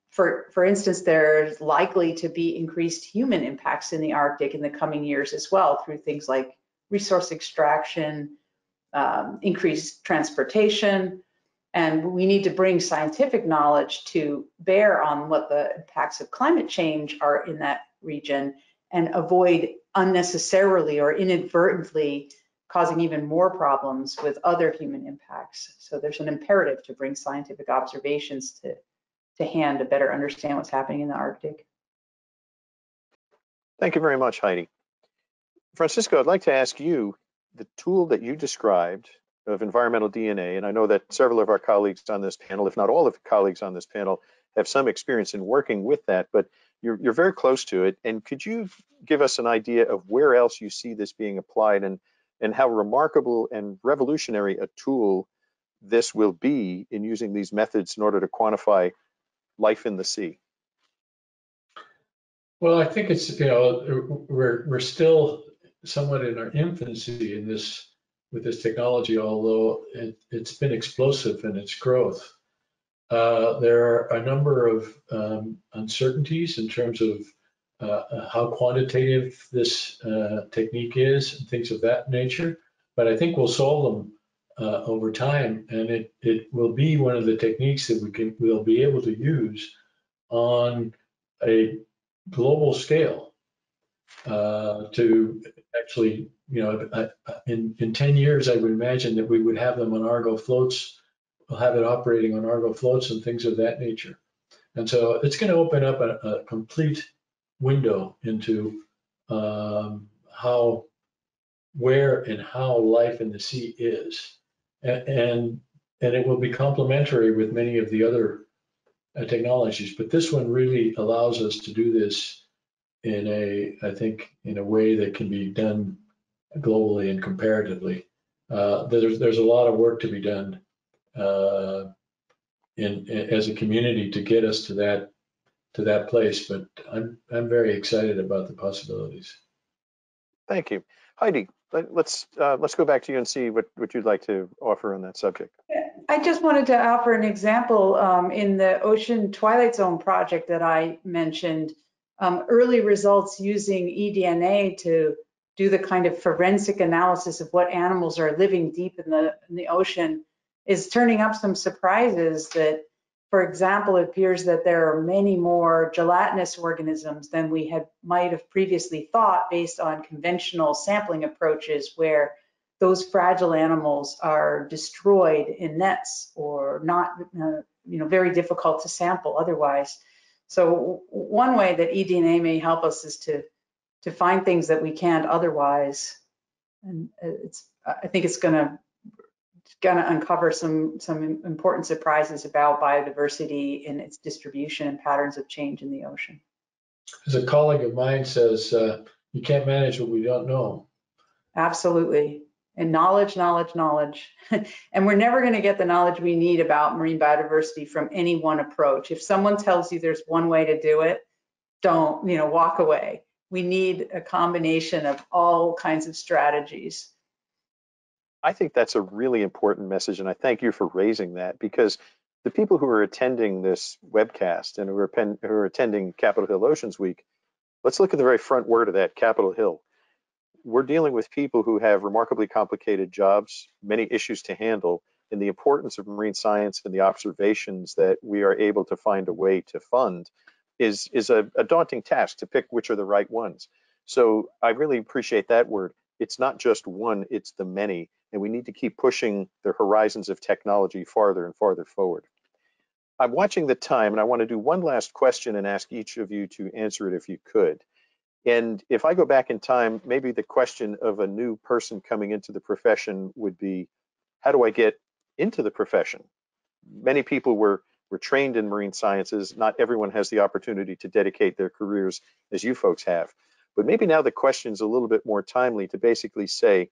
Speaker 9: for instance, there's likely to be increased human impacts in the Arctic in the coming years as well, through things like resource extraction, increased transportation, and we need to bring scientific knowledge to bear on what the impacts of climate change are in that region, and avoid unnecessarily or inadvertently causing even more problems with other human impacts. So there's an imperative to bring scientific observations to hand to better understand what's happening in the Arctic.
Speaker 2: Thank you very much, Heidi. Francisco, I'd like to ask you, the tool that you described of environmental DNA, and I know that several of our colleagues on this panel, if not all of the colleagues on this panel, have some experience in working with that, but you're very close to it. And could you give us an idea of where else you see this being applied, and how remarkable and revolutionary a tool this will be in using these methods in order to quantify life in the sea?
Speaker 10: Well, I think it's, we're still somewhat in our infancy in this, with this technology, although it's been explosive in its growth. There are a number of uncertainties in terms of how quantitative this technique is and things of that nature, but I think we'll solve them over time, and it will be one of the techniques that we'll be able to use on a global scale. to actually, in 10 years, I would imagine that we would have them on Argo floats. We'll have it operating on Argo floats and things of that nature. And so it's going to open up a complete window into where and how life in the sea is. And it will be complementary with many of the other technologies. But this one really allows us to do this I think, in a way that can be done globally and comparatively. There's a lot of work to be done as a community to get us to that place, but I'm very excited about the possibilities.
Speaker 2: Thank you. Heidi, let's go back to you and see what you'd like to offer on that subject.
Speaker 9: I just wanted to offer an example in the Ocean Twilight Zone project that I mentioned. Early results using eDNA to do the kind of forensic analysis of what animals are living deep in the ocean is turning up some surprises that, for example, it appears that there are many more gelatinous organisms than we might have previously thought based on conventional sampling approaches, where those fragile animals are destroyed in nets or not, very difficult to sample otherwise. So one way that eDNA may help us is to find things that we can't otherwise, and I think it's going to uncover some important surprises about biodiversity and its distribution and patterns of change in the ocean.
Speaker 10: As a colleague of mine says, you can't manage what we don't know.
Speaker 9: Absolutely. And knowledge. And we're never going to get the knowledge we need about marine biodiversity from any one approach. If someone tells you there's one way to do it, don't, walk away. We need a combination of all kinds of strategies.
Speaker 2: I think that's a really important message, and I thank you for raising that, because the people who are attending this webcast and who are attending Capitol Hill Oceans Week, let's look at the very front word of that, Capitol Hill. We're dealing with people who have remarkably complicated jobs, many issues to handle, and the importance of marine science and the observations that we are able to find a way to fund is a daunting task to pick which are the right ones. So I really appreciate that word. It's not just one, it's the many, and we need to keep pushing the horizons of technology farther and farther forward. I'm watching the time, and I want to do one last question and ask each of you to answer it if you could. And if I go back in time, maybe the question of a new person coming into the profession would be, how do I get into the profession? Many people were trained in marine sciences. Not everyone has the opportunity to dedicate their careers as you folks have. But maybe now the question's a little bit more timely to basically say,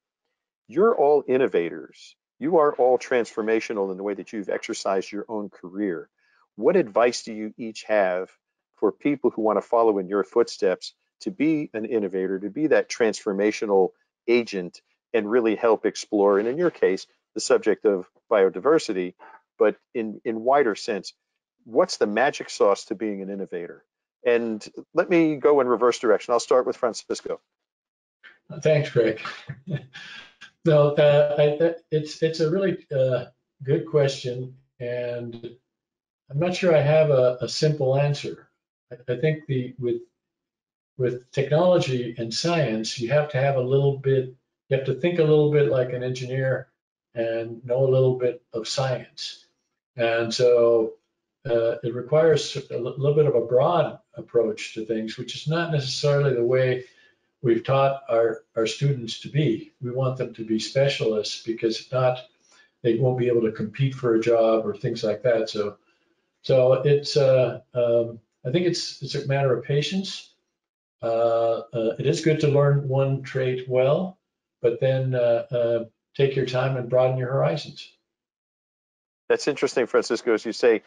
Speaker 2: you're all innovators. You are all transformational in the way that you've exercised your own career. What advice do you each have for people who want to follow in your footsteps to be an innovator, to be that transformational agent and really help explore, and in your case, the subject of biodiversity, but in wider sense, what's the magic sauce to being an innovator? And let me go in reverse direction. I'll start with Francisco.
Speaker 10: Thanks, Greg. No, it's a really good question, and I'm not sure I have a simple answer. I think with technology and science, you have to have you have to think a little bit like an engineer and know a little bit of science. And so it requires a little bit of a broad approach to things, which is not necessarily the way we've taught our students to be. We want them to be specialists, because if not, they won't be able to compete for a job or things like that. So it's I think it's a matter of patience. It is good to learn one trait well, but then take your time and broaden your horizons.
Speaker 2: That's interesting, Francisco, as you say,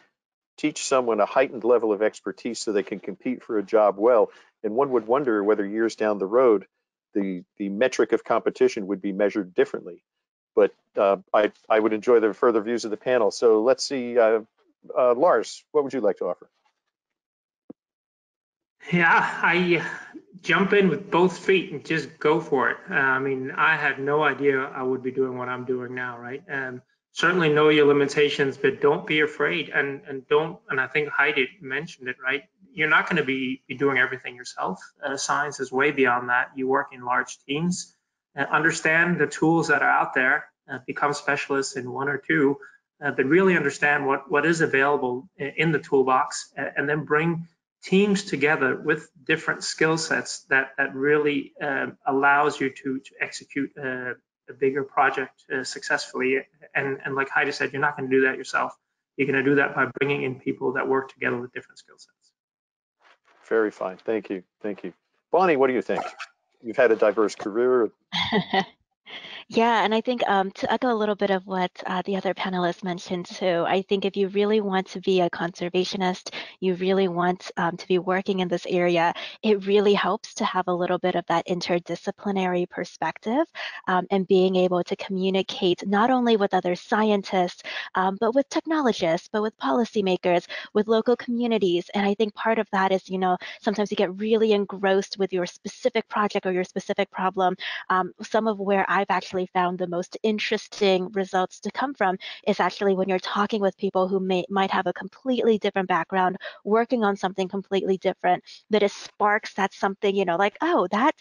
Speaker 2: teach someone a heightened level of expertise so they can compete for a job well. And one would wonder whether years down the road, the metric of competition would be measured differently. But I would enjoy the further views of the panel. So let's see, Lars, what would you like to offer?
Speaker 8: Yeah, I jump in with both feet and just go for it. I mean, I had no idea I would be doing what I'm doing now, right? Certainly know your limitations, but don't be afraid, and I think Heidi mentioned it, right? you're not going to be doing everything yourself. Science is way beyond that. You work in large teams, understand the tools that are out there, become specialists in one or two, but really understand what is available in the toolbox, and then bring teams together with different skill sets that really allows you to execute a bigger project successfully. And like Heidi said, you're not going to do that yourself. You're going to do that by bringing in people that work together with different skill sets.
Speaker 2: Very fine. Thank you. Thank you. Bonnie, what do you think? You've had a diverse career.
Speaker 3: Yeah, and I think to echo a little bit of what the other panelists mentioned too, I think if you really want to be a conservationist, you really want to be working in this area, it really helps to have a little bit of that interdisciplinary perspective and being able to communicate not only with other scientists, but with technologists, but with policymakers, with local communities. And I think part of that is, sometimes you get really engrossed with your specific project or your specific problem. Some of where I've actually found the most interesting results to come from is actually when you're talking with people who might have a completely different background, working on something completely different, that it sparks that something, like, oh, that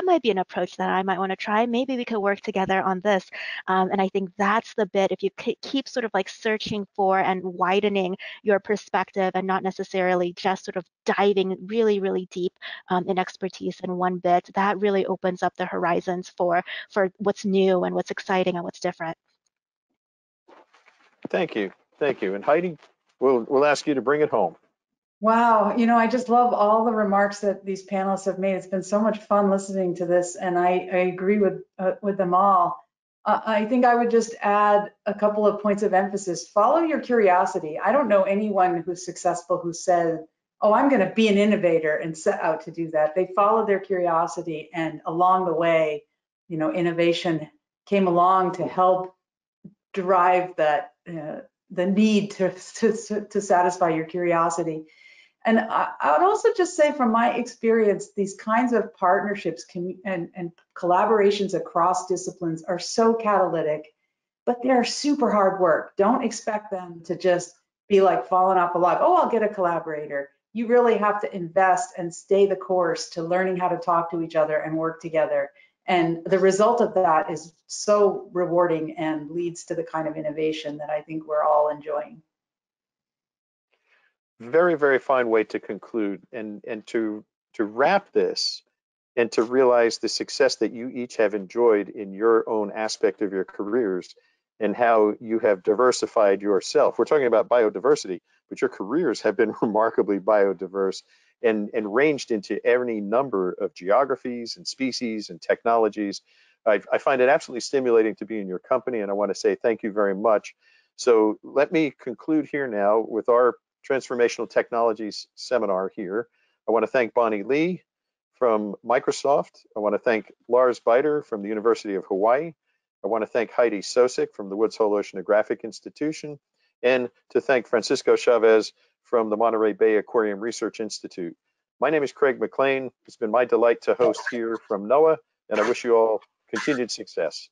Speaker 3: might be an approach that I might want to try. Maybe we could work together on this. And I think that's the bit, if you keep sort of like searching for and widening your perspective and not necessarily just sort of diving really, really deep in expertise in one bit, that really opens up the horizons for what's new and what's exciting and what's different.
Speaker 2: Thank you. Thank you. And Heidi, we'll ask you to bring it home.
Speaker 9: Wow, I just love all the remarks that these panelists have made. It's been so much fun listening to this, and I agree with them all. I think I would just add a couple of points of emphasis. Follow your curiosity. I don't know anyone who's successful who said, oh, I'm going to be an innovator and set out to do that. They followed their curiosity, and along the way, innovation came along to help drive that the need to satisfy your curiosity. And I would also just say, from my experience, these kinds of partnerships and collaborations across disciplines are so catalytic, but they're super hard work. Don't expect them to just be like falling off a log. Oh, I'll get a collaborator. You really have to invest and stay the course to learning how to talk to each other and work together. And the result of that is so rewarding and leads to the kind of innovation that I think we're all enjoying.
Speaker 2: Very, very fine way to conclude and to wrap this and to realize the success that you each have enjoyed in your own aspect of your careers and how you have diversified yourself. We're talking about biodiversity, but your careers have been remarkably biodiverse and ranged into any number of geographies and species and technologies. I find it absolutely stimulating to be in your company, and I want to say thank you very much. So let me conclude here now with our Transformational Technologies seminar here. I want to thank Bonnie Lee from Microsoft. I want to thank Lars Bejder from the University of Hawaii. I want to thank Heidi Sosik from the Woods Hole Oceanographic Institution, and to thank Francisco Chavez from the Monterey Bay Aquarium Research Institute. My name is Craig McLean. It's been my delight to host here from NOAA, and I wish you all continued success.